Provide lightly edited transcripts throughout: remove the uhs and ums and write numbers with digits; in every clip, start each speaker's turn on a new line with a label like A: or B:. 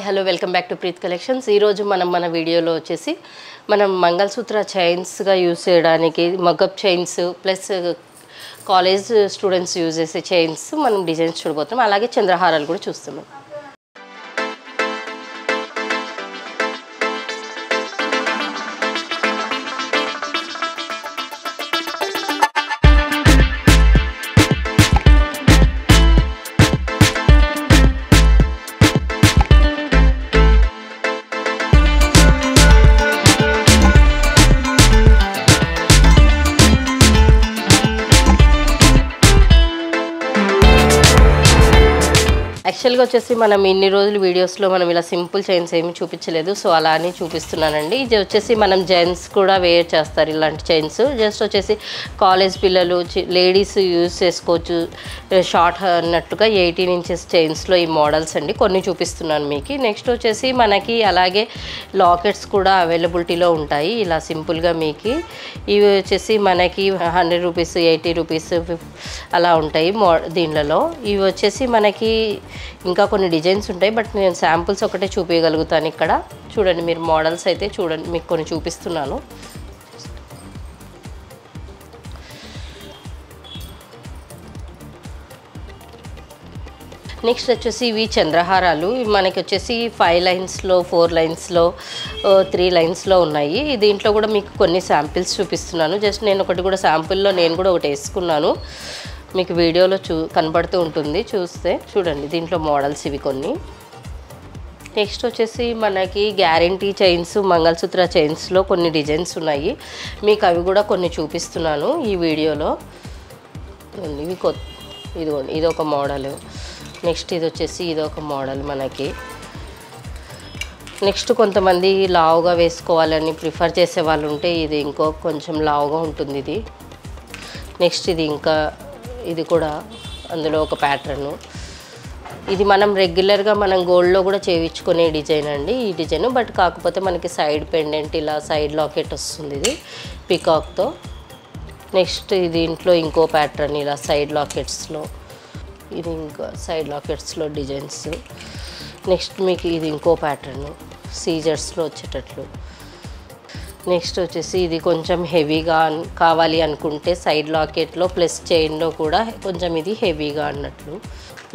A: Hi hello welcome back to Preet collections. ఈరోజు మన వీడియోలో వచ్చేసి మనం మంగళసూత్ర చైన్స్గా యూజ్ చేయడానికి మగ్గప్ chains plus college students use చేసే చైన్స్ మనం డిజైన్స్ చూడబోతున్నాం. అలాగే చంద్రహారాలు కూడా చూస్తున్నాం. యాక్చువల్గా వచ్చేసి మనం ఇన్ని రోజులు వీడియోస్లో మనం ఇలా సింపుల్ చైన్స్ ఏమి చూపించలేదు, సో అలా అని చూపిస్తున్నానండి. ఇది వచ్చేసి మనం జెంట్స్ కూడా వేర్ చేస్తారు ఇలాంటి చైన్స్. జస్ట్ వచ్చేసి కాలేజ్ పిల్లలు లేడీస్ యూజ్ చేసుకోవచ్చు షార్ట్ అన్నట్టుగా 18 ఇంచెస్ చైన్స్లో ఈ మోడల్స్ అండి కొన్ని చూపిస్తున్నాను మీకు. నెక్స్ట్ వచ్చేసి మనకి అలాగే లాకెట్స్ కూడా అవైలబిలిటీలో ఉంటాయి ఇలా సింపుల్గా మీకు. ఇవి వచ్చేసి మనకి 100 రూపీస్ 80 రూపీస్ అలా ఉంటాయి దీనిలో. ఇవి వచ్చేసి మనకి ఇంకా కొన్ని డిజైన్స్ ఉంటాయి, బట్ నేను శాంపుల్స్ ఒకటే చూపించగలుగుతాను. ఇక్కడ చూడండి మీరు మోడల్స్ అయితే చూడండి, మీకు కొన్ని చూపిస్తున్నాను. నెక్స్ట్ వచ్చేసి ఇవి చంద్రహారాలు. మనకి వచ్చేసి 5 లైన్స్లో 4 లైన్స్లో 3 లైన్స్లో ఉన్నాయి. దీంట్లో కూడా మీకు కొన్ని శాంపిల్స్ చూపిస్తున్నాను. జస్ట్ నేను ఒకటి కూడా శాంపుల్లో నేను కూడా ఒకటి వేసుకున్నాను, మీకు వీడియోలో కనబడుతూ ఉంటుంది చూస్తే. చూడండి దీంట్లో మోడల్స్ ఇవి కొన్ని. నెక్స్ట్ వచ్చేసి మనకి గ్యారంటీ చైన్స్ మంగళసూత్ర చైన్స్లో కొన్ని డిజైన్స్ ఉన్నాయి, మీకు అవి కూడా కొన్ని చూపిస్తున్నాను ఈ వీడియోలో. ఇవి ఇదిగోండి ఇది ఒక మోడల్. నెక్స్ట్ ఇది వచ్చేసి ఇది ఒక మోడల్ మనకి. నెక్స్ట్ కొంతమంది లావుగా వేసుకోవాలని ప్రిఫర్ చేసే వాళ్ళు ఉంటే ఇది ఇంకో కొంచెం లావుగా ఉంటుంది ఇది. నెక్స్ట్ ఇది ఇంకా ఇది కూడా అందులో ఒక ప్యాటర్ను. ఇది మనం రెగ్యులర్గా మనం గోల్డ్లో కూడా చేయించుకునే డిజైన్ అండి ఈ డిజైన్. బట్ కాకపోతే మనకి సైడ్ పెండెంట్ ఇలా సైడ్ లాకెట్ వస్తుంది ఇది పికాక్తో. నెక్స్ట్ దీంట్లో ఇంకో ప్యాటర్న్ ఇలా సైడ్ లాకెట్స్లో, ఇది ఇంకా సైడ్ లాకెట్స్లో డిజైన్స్. నెక్స్ట్ మీకు ఇది ఇంకో ప్యాటర్ను సీజర్స్లో వచ్చేటట్లు. నెక్స్ట్ వచ్చేసి ఇది కొంచెం హెవీగా కావాలి అనుకుంటే సైడ్ లాకెట్లో ప్లస్ చైన్లో కూడా కొంచెం ఇది హెవీగా అన్నట్లు.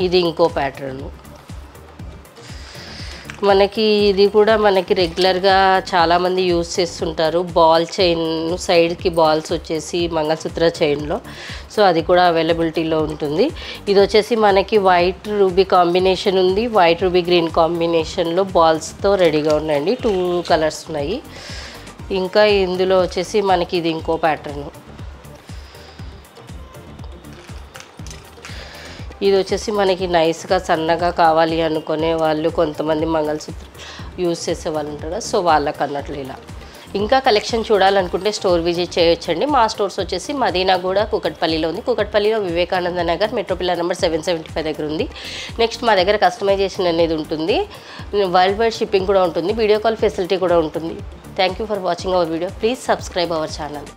A: ఇది ఇంకో ప్యాటర్ను మనకి. ఇది కూడా మనకి రెగ్యులర్గా చాలామంది యూజ్ చేస్తుంటారు బాల్ చైన్, సైడ్కి బాల్స్ వచ్చేసి మంగళసూత్ర చైన్లో, సో అది కూడా అవైలబిలిటీలో ఉంటుంది. ఇది వచ్చేసి మనకి వైట్ రూబీ కాంబినేషన్ ఉంది, వైట్ రూబీ గ్రీన్ కాంబినేషన్లో బాల్స్తో రెడీగా ఉన్నాయండి. 2 కలర్స్ ఉన్నాయి. ఇంకా ఇందులో వచ్చేసి మనకి ఇది ఇంకో ప్యాటర్ను. ఇది వచ్చేసి మనకి నైస్గా సన్నగా కావాలి అనుకునే వాళ్ళు కొంతమంది మంగళసూత్రం యూజ్ చేసే వాళ్ళు ఉంటారు కదా, సో వాళ్ళకి అన్నట్లు ఇలా. ఇంకా కలెక్షన్ చూడాలనుకుంటే స్టోర్ విజిట్ చేయొచ్చండి. మా స్టోర్స్ వచ్చేసి మదీనాగూడ కూకట్పల్లిలో ఉంది. కూకట్పల్లిలో Vivekananda Nagar metro pillar number 775 దగ్గర ఉంది. నెక్స్ట్ మా దగ్గర కస్టమైజేషన్ అనేది ఉంటుంది, వరల్డ్ వైడ్ షిప్పింగ్ కూడా ఉంటుంది, వీడియో కాల్ ఫెసిలిటీ కూడా ఉంటుంది. Thank you for watching our video. Please subscribe our channel.